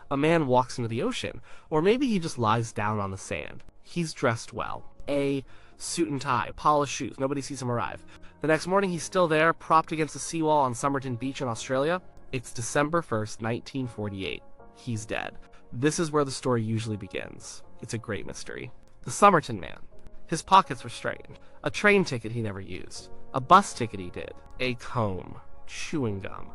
A man walks into the ocean, or maybe he just lies down on the sand. He's dressed well. A suit and tie, polished shoes, nobody sees him arrive. The next morning he's still there, propped against the seawall on Somerton Beach in Australia. It's December 1st, 1948. He's dead. This is where the story usually begins. It's a great mystery. The Somerton Man. His pockets were strange. A train ticket he never used. A bus ticket he did. A comb. Chewing gum.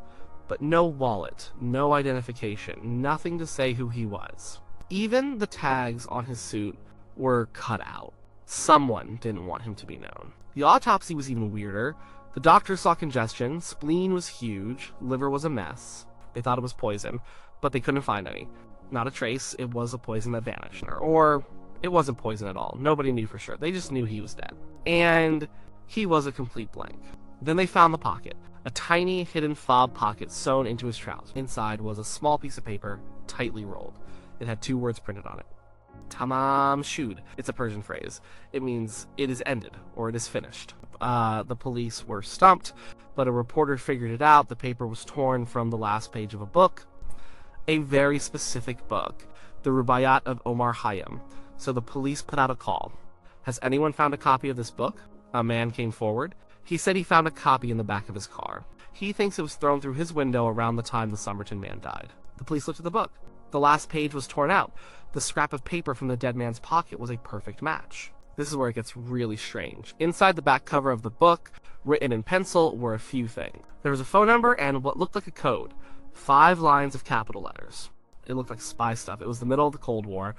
But no wallet. No identification. Nothing to say who he was. Even the tags on his suit were cut out. Someone didn't want him to be known. The autopsy was even weirder. The doctors saw congestion, spleen was huge, liver was a mess. They thought it was poison, but they couldn't find any. Not a trace, it was a poison that vanished. Or it wasn't poison at all. Nobody knew for sure. They just knew he was dead. And he was a complete blank. Then they found the pocket. A tiny hidden fob pocket sewn into his trousers. Inside was a small piece of paper, tightly rolled. It had 2 words printed on it. Tamám Shúd. It's a Persian phrase. It means it is ended, or it is finished. The police were stumped, but a reporter figured it out. The paper was torn from the last page of a book. A very specific book. The Rubaiyat of Omar Khayyam. So the police put out a call. Has anyone found a copy of this book? A man came forward. He said he found a copy in the back of his car. He thinks it was thrown through his window around the time the Somerton Man died. The police looked at the book. The last page was torn out. The scrap of paper from the dead man's pocket was a perfect match. This is where it gets really strange. Inside the back cover of the book, written in pencil, were a few things. There was a phone number and what looked like a code. 5 lines of capital letters. It looked like spy stuff. It was the middle of the Cold War.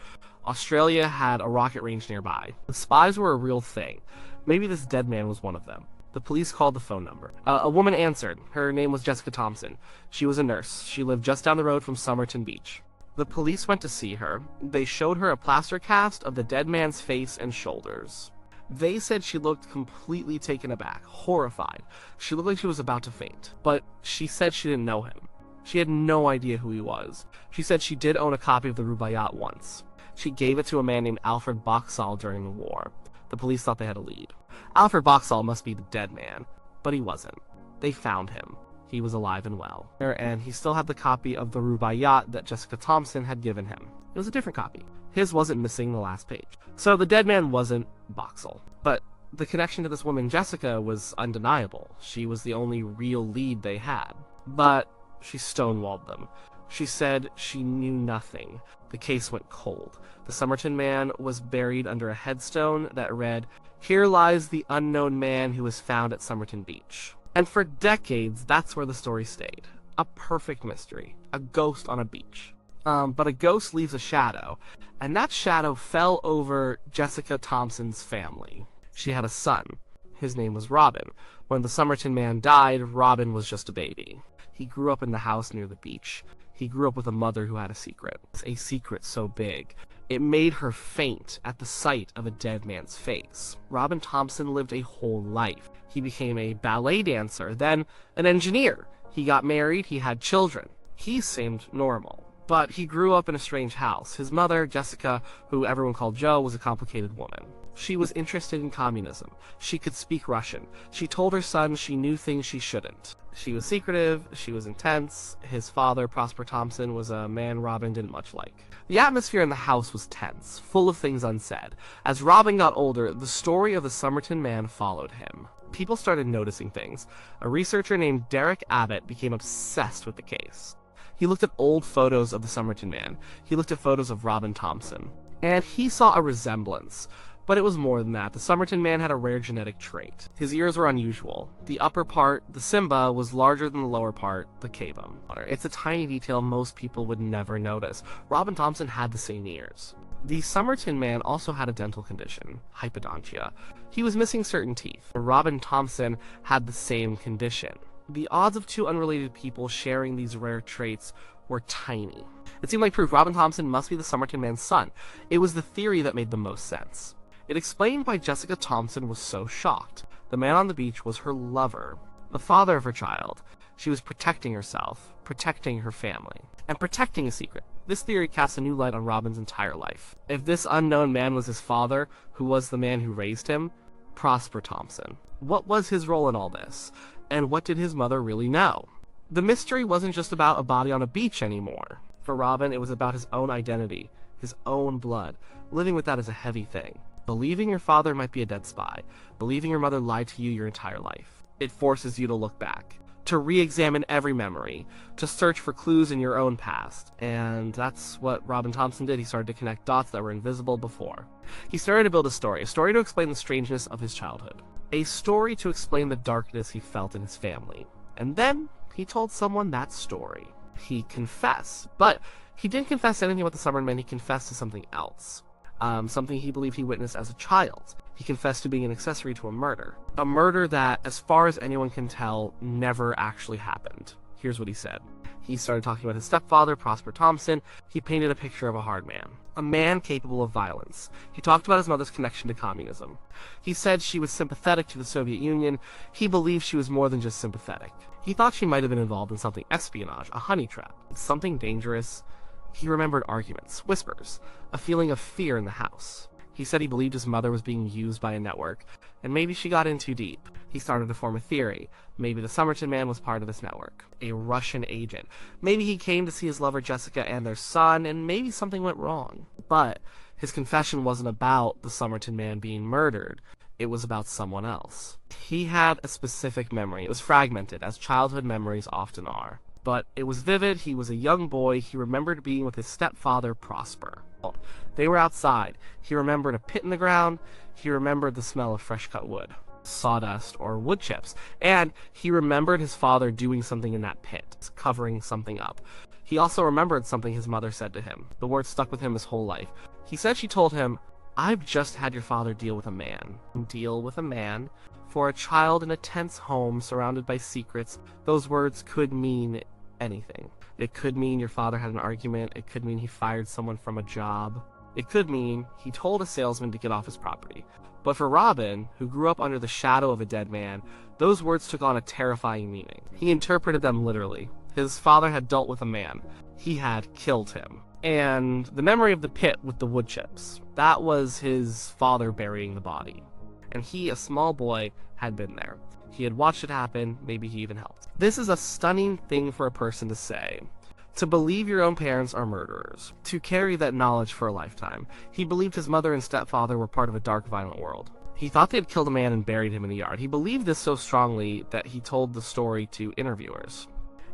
Australia had a rocket range nearby. The spies were a real thing. Maybe this dead man was one of them. The police called the phone number. A woman answered. Her name was Jessica Thomson. She was a nurse. She lived just down the road from Somerton Beach. The police went to see her. They showed her a plaster cast of the dead man's face and shoulders. They said she looked completely taken aback, horrified. She looked like she was about to faint. But she said she didn't know him. She had no idea who he was. She said she did own a copy of the Rubaiyat once. She gave it to a man named Alfred Boxall during the war. The police thought they had a lead. Alfred Boxall must be the dead man, but he wasn't. They found him. He was alive and well. And he still had the copy of the Rubaiyat that Jessica Thomson had given him. It was a different copy. His wasn't missing the last page. So the dead man wasn't Boxall. But the connection to this woman, Jessica, was undeniable. She was the only real lead they had. But she stonewalled them. She said she knew nothing. The case went cold. The Somerton Man was buried under a headstone that read, "Here lies the unknown man who was found at Somerton Beach." And for decades, that's where the story stayed. A perfect mystery. A ghost on a beach. But a ghost leaves a shadow, and that shadow fell over Jessica Thomson's family. She had a son. His name was Robin. When the Somerton Man died, Robin was just a baby. He grew up in the house near the beach. He grew up with a mother who had a secret so big. It made her faint at the sight of a dead man's face. Robin Thomson lived a whole life. He became a ballet dancer, then an engineer. He got married, he had children. He seemed normal. But he grew up in a strange house. His mother, Jessica, who everyone called Jo, was a complicated woman. She was interested in communism. She could speak Russian. She told her son she knew things she shouldn't. She was secretive, she was intense. His father, Prosper Thomson, was a man Robin didn't much like. The atmosphere in the house was tense, full of things unsaid. As Robin got older, the story of the Somerton Man followed him. People started noticing things. A researcher named Derek Abbott became obsessed with the case. He looked at old photos of the Somerton Man. He looked at photos of Robin Thomson. And he saw a resemblance. But it was more than that. The Somerton Man had a rare genetic trait. His ears were unusual. The upper part, the Simba, was larger than the lower part, the Kabum. It's a tiny detail most people would never notice. Robin Thomson had the same ears. The Somerton Man also had a dental condition, hypodontia. He was missing certain teeth. Robin Thomson had the same condition. The odds of 2 unrelated people sharing these rare traits were tiny. It seemed like proof Robin Thomson must be the Somerton Man's son. It was the theory that made the most sense. It explained why Jessica Thomson was so shocked. The man on the beach was her lover, the father of her child. She was protecting herself, protecting her family, and protecting a secret. This theory casts a new light on Robin's entire life. If this unknown man was his father, who was the man who raised him? Prosper Thomson. What was his role in all this? And what did his mother really know? The mystery wasn't just about a body on a beach anymore. For Robin, it was about his own identity, his own blood. Living with that is a heavy thing. Believing your father might be a dead spy, believing your mother lied to you your entire life. It forces you to look back, to re-examine every memory, to search for clues in your own past. And that's what Robin Thomson did. He started to connect dots that were invisible before. He started to build a story to explain the strangeness of his childhood, a story to explain the darkness he felt in his family. And then he told someone that story. He confessed, but he didn't confess to anything about the Somerton Man. He confessed to something else. Something he believed he witnessed as a child. He confessed to being an accessory to a murder. A murder that, as far as anyone can tell, never actually happened. Here's what he said. He started talking about his stepfather, Prosper Thomson. He painted a picture of a hard man. A man capable of violence. He talked about his mother's connection to communism. He said she was sympathetic to the Soviet Union. He believed she was more than just sympathetic. He thought she might have been involved in something espionage, a honey trap, something dangerous. He remembered arguments, whispers, a feeling of fear in the house. He said he believed his mother was being used by a network, and maybe she got in too deep. He started to form a theory. Maybe the Somerton Man was part of this network, a Russian agent. Maybe he came to see his lover Jessica and their son, and maybe something went wrong. But his confession wasn't about the Somerton Man being murdered. It was about someone else. He had a specific memory. It was fragmented, as childhood memories often are. But it was vivid. He was a young boy. He remembered being with his stepfather, Prosper. They were outside. He remembered a pit in the ground. He remembered the smell of fresh-cut wood, sawdust, or wood chips. And he remembered his father doing something in that pit, covering something up. He also remembered something his mother said to him. The word stuck with him his whole life. He said she told him, "I've just had your father deal with a man." Deal with a man? For a child in a tense home surrounded by secrets, those words could mean anything. It could mean your father had an argument. It could mean he fired someone from a job. It could mean he told a salesman to get off his property. But for Robin, who grew up under the shadow of a dead man, those words took on a terrifying meaning. He interpreted them literally. His father had dealt with a man. He had killed him. And the memory of the pit with the wood chips, that was his father burying the body. And he, a small boy, had been there. He had watched it happen, maybe he even helped. This is a stunning thing for a person to say. To believe your own parents are murderers. To carry that knowledge for a lifetime. He believed his mother and stepfather were part of a dark, violent world. He thought they had killed a man and buried him in the yard. He believed this so strongly that he told the story to interviewers.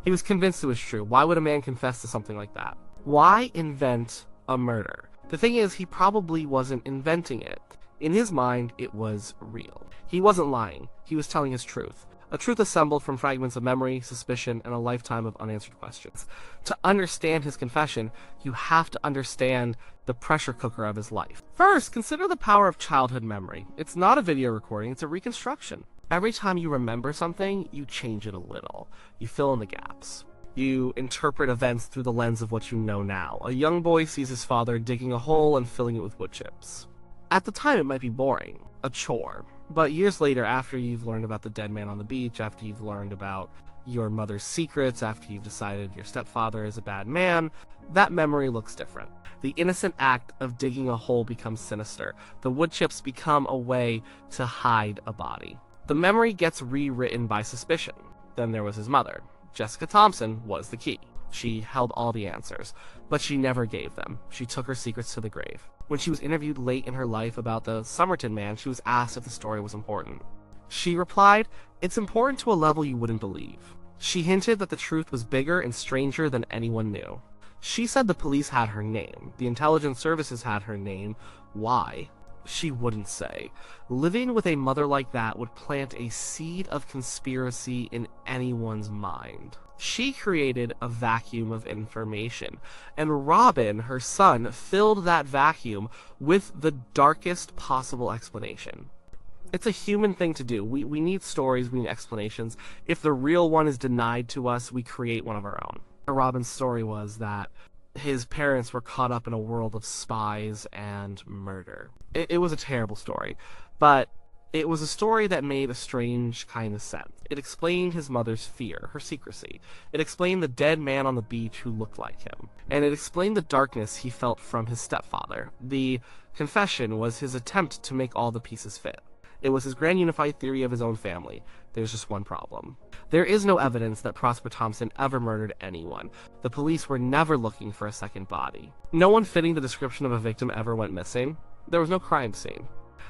He was convinced it was true. Why would a man confess to something like that? Why invent a murder? The thing is, he probably wasn't inventing it. In his mind, it was real. He wasn't lying. He was telling his truth. A truth assembled from fragments of memory, suspicion, and a lifetime of unanswered questions. To understand his confession, you have to understand the pressure cooker of his life. First, consider the power of childhood memory. It's not a video recording, it's a reconstruction. Every time you remember something, you change it a little. You fill in the gaps. You interpret events through the lens of what you know now. A young boy sees his father digging a hole and filling it with wood chips. At the time, it might be boring, a chore. But years later, after you've learned about the dead man on the beach, after you've learned about your mother's secrets, after you've decided your stepfather is a bad man, that memory looks different. The innocent act of digging a hole becomes sinister. The wood chips become a way to hide a body. The memory gets rewritten by suspicion. Then there was his mother. Jessica Thomson was the key. She held all the answers, but she never gave them. She took her secrets to the grave. When she was interviewed late in her life about the Somerton Man, she was asked if the story was important. She replied, "It's important to a level you wouldn't believe." She hinted that the truth was bigger and stranger than anyone knew. She said the police had her name. The intelligence services had her name. Why? She wouldn't say. Living with a mother like that would plant a seed of conspiracy in anyone's mind. She created a vacuum of information, and Robin, her son, filled that vacuum with the darkest possible explanation. It's a human thing to do. We need stories, we need explanations. If the real one is denied to us, we create one of our own. Robin's story was that his parents were caught up in a world of spies and murder. It was a terrible story, but it was a story that made a strange kind of sense. It explained his mother's fear, her secrecy. It explained the dead man on the beach who looked like him. And it explained the darkness he felt from his stepfather. The confession was his attempt to make all the pieces fit. It was his grand unified theory of his own family. There's just one problem. There is no evidence that Prosper Thomson ever murdered anyone. The police were never looking for a second body. No one fitting the description of a victim ever went missing. There was no crime scene.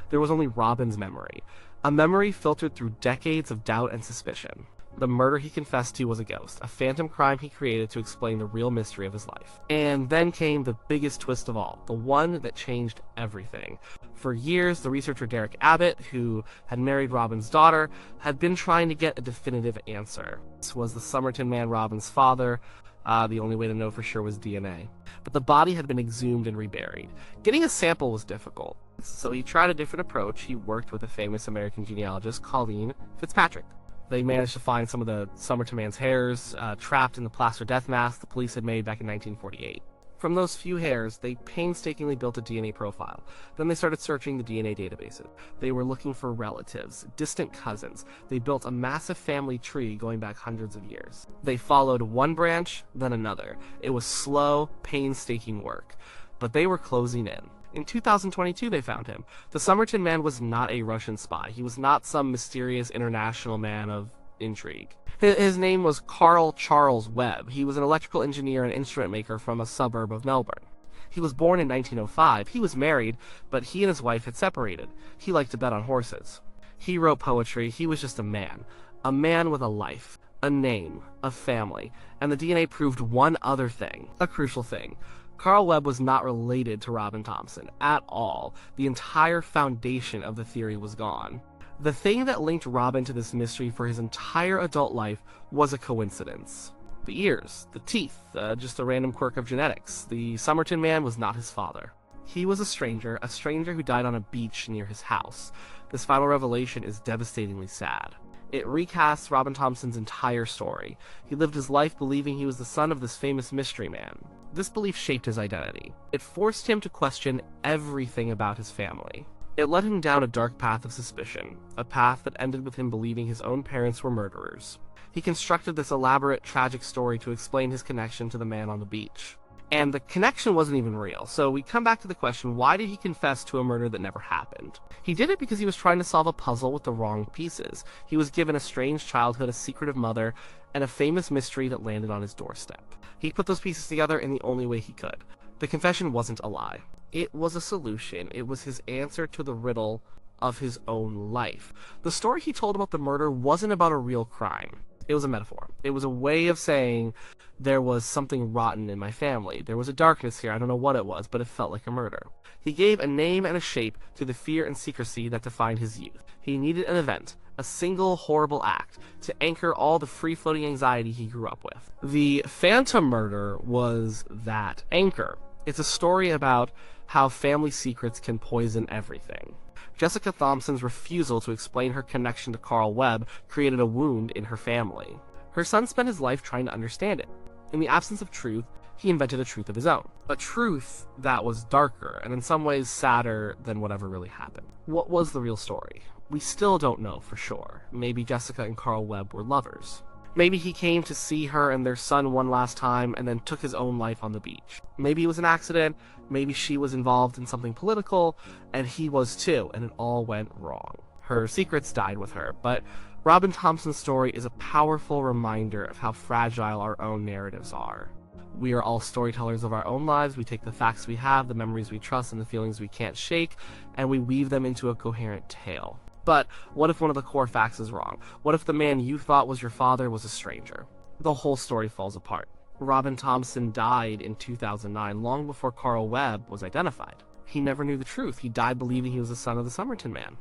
There was only Robin's memory. A memory filtered through decades of doubt and suspicion. The murder he confessed to was a ghost, a phantom crime he created to explain the real mystery of his life. And then came the biggest twist of all, the one that changed everything. For years, the researcher Derek Abbott, who had married Robin's daughter, had been trying to get a definitive answer. This was the Somerton Man Robin's father. The only way to know for sure was DNA. But the body had been exhumed and reburied. Getting a sample was difficult, so he tried a different approach. He worked with a famous American genealogist, Colleen Fitzpatrick. They managed to find some of the Somerton Man's hairs trapped in the plaster death mask the police had made back in 1948. From those few hairs, they painstakingly built a DNA profile. Then they started searching the DNA databases. They were looking for relatives, distant cousins. They built a massive family tree going back hundreds of years. They followed one branch, then another. It was slow, painstaking work, but they were closing in. In 2022, they found him. The Somerton Man was not a Russian spy. He was not some mysterious international man of intrigue. His name was Carl Charles Webb. He was an electrical engineer and instrument maker from a suburb of Melbourne. He was born in 1905. He was married, but he and his wife had separated. He liked to bet on horses. He wrote poetry. He was just a man with a life, a name, a family. And the DNA proved one other thing, a crucial thing. Carl Webb was not related to Robin Thomson at all. The entire foundation of the theory was gone. The thing that linked Robin to this mystery for his entire adult life was a coincidence. The ears, the teeth, just a random quirk of genetics. The Somerton Man was not his father. He was a stranger who died on a beach near his house. This final revelation is devastatingly sad. It recasts Robin Thomson's entire story. He lived his life believing he was the son of this famous mystery man. This belief shaped his identity. It forced him to question everything about his family. It led him down a dark path of suspicion, a path that ended with him believing his own parents were murderers. He constructed this elaborate, tragic story to explain his connection to the man on the beach. And the connection wasn't even real, so we come back to the question, why did he confess to a murder that never happened? He did it because he was trying to solve a puzzle with the wrong pieces. He was given a strange childhood, a secretive mother, and a famous mystery that landed on his doorstep. He put those pieces together in the only way he could. The confession wasn't a lie. It was a solution. It was his answer to the riddle of his own life. The story he told about the murder wasn't about a real crime. It was a metaphor. It was a way of saying, there was something rotten in my family. There was a darkness here. I don't know what it was, but it felt like a murder. He gave a name and a shape to the fear and secrecy that defined his youth. He needed an event, a single horrible act, to anchor all the free-floating anxiety he grew up with. The Phantom murder was that anchor. It's a story about how family secrets can poison everything. Jessica Thomson's refusal to explain her connection to Carl Webb created a wound in her family. Her son spent his life trying to understand it. In the absence of truth, he invented a truth of his own. A truth that was darker, and in some ways sadder than whatever really happened. What was the real story? We still don't know for sure. Maybe Jessica and Carl Webb were lovers. Maybe he came to see her and their son one last time and then took his own life on the beach. Maybe it was an accident, maybe she was involved in something political, and he was too, and it all went wrong. Her secrets died with her, but Robin Thomson's story is a powerful reminder of how fragile our own narratives are. We are all storytellers of our own lives. We take the facts we have, the memories we trust, and the feelings we can't shake, and we weave them into a coherent tale. But what if one of the core facts is wrong? What if the man you thought was your father was a stranger? The whole story falls apart. Robin Thomson died in 2009, long before Carl Webb was identified. He never knew the truth. He died believing he was the son of the Somerton Man.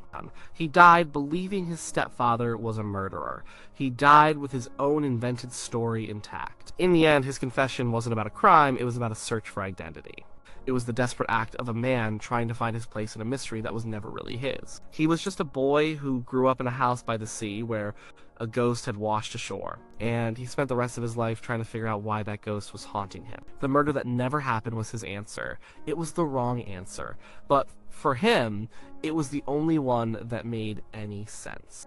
He died believing his stepfather was a murderer. He died with his own invented story intact. In the end, his confession wasn't about a crime, it was about a search for identity. It was the desperate act of a man trying to find his place in a mystery that was never really his. He was just a boy who grew up in a house by the sea where a ghost had washed ashore, and he spent the rest of his life trying to figure out why that ghost was haunting him. The murder that never happened was his answer. It was the wrong answer, but for him, it was the only one that made any sense.